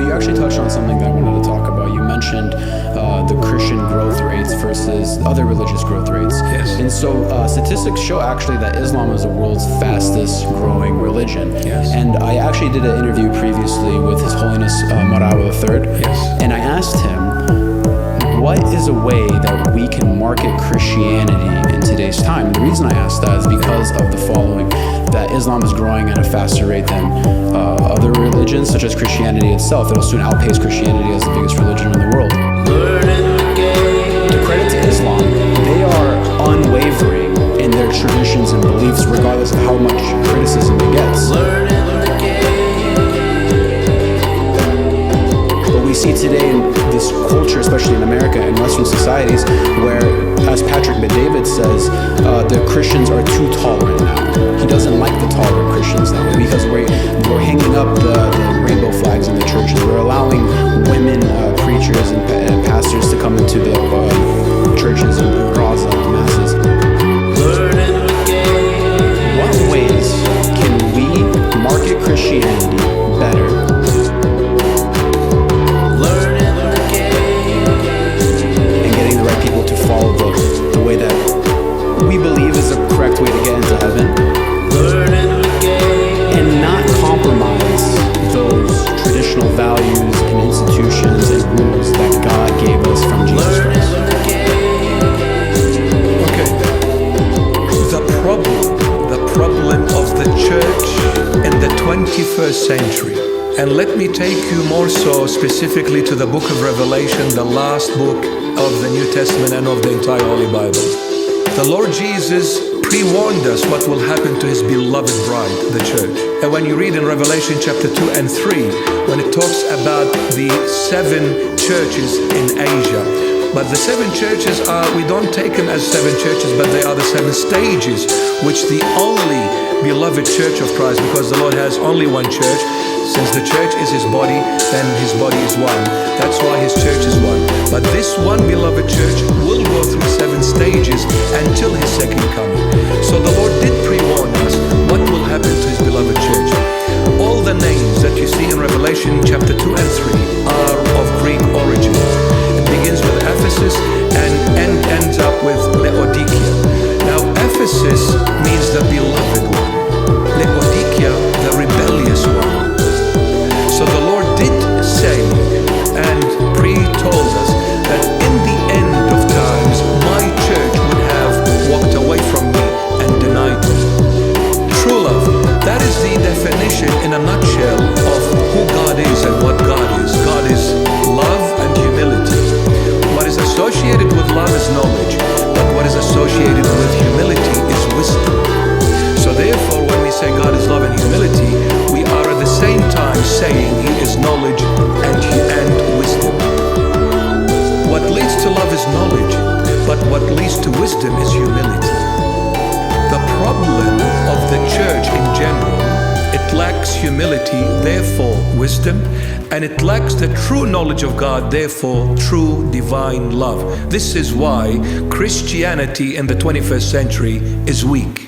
you actually touched on something that I wanted to talk about. You mentioned the Christian growth rates versus other religious growth rates. Yes. And so statistics show actually that Islam is the world's fastest growing religion. Yes. And I actually did an interview previously with His Holiness Mari III. Yes. And I asked him, what is a way that we can market Christianity in today's time? And the reason I asked that is because of the following, that Islam is growing at a faster rate than other religions, such as Christianity itself. It'll soon outpace Christianity as the biggest religion in the world. To credit to Islam, they are unwavering in their traditions and beliefs, regardless of how much criticism it gets. But we see today in this culture, especially in America and Western societies, where, as Patrick Bet-David says, the Christians are too tolerant now. He doesn't like the tolerant Christians now because we're hanging up the rainbow flags in the churches. We're allowing women preachers and pastors to come into the churches and raza and masses. What ways can we market Christianity better? To follow the way that we believe is the correct way to get into heaven, and not compromise those traditional values and institutions and rules that God gave us from Jesus Christ. Okay. The problem of the church in the 21st century. And let me take you more so specifically to the book of Revelation, the last book of the New Testament and of the entire Holy Bible. The Lord Jesus pre-warned us what will happen to His beloved bride, the church. And when you read in Revelation chapter 2 and 3, when it talks about the 7 churches in Asia, but the 7 churches we don't take them as 7 churches, but they are the 7 stages, which the only beloved church of Christ, because the Lord has only one church. Since the church is His body, then His body is one. That's why His church is one. But this one beloved church will go through 7 stages until His second coming. So the Lord did pre-warn us what will happen to His beloved church. All the names that you see in Revelation chapter 2 and 3 are of Greek origin. It begins with Ephesus and ends up with Laodicea. Now Ephesus means the beloved one. Laodicea, the rebellious one. So the Lord did say and pre-told us that in the end of times, my church would have walked away from me and denied me. True love, that is the definition in a nutshell of who God is and what God is. God is love and humility. What is associated with love is knowledge, but what is associated with humility is wisdom. So therefore, when we say God is love and humility, we are at the same time saying He is knowledge and wisdom. What leads to love is knowledge, but what leads to wisdom is humility. The problem of the church in general, it lacks humility, therefore wisdom, and it lacks the true knowledge of God, therefore true divine love. This is why Christianity in the 21st century is weak.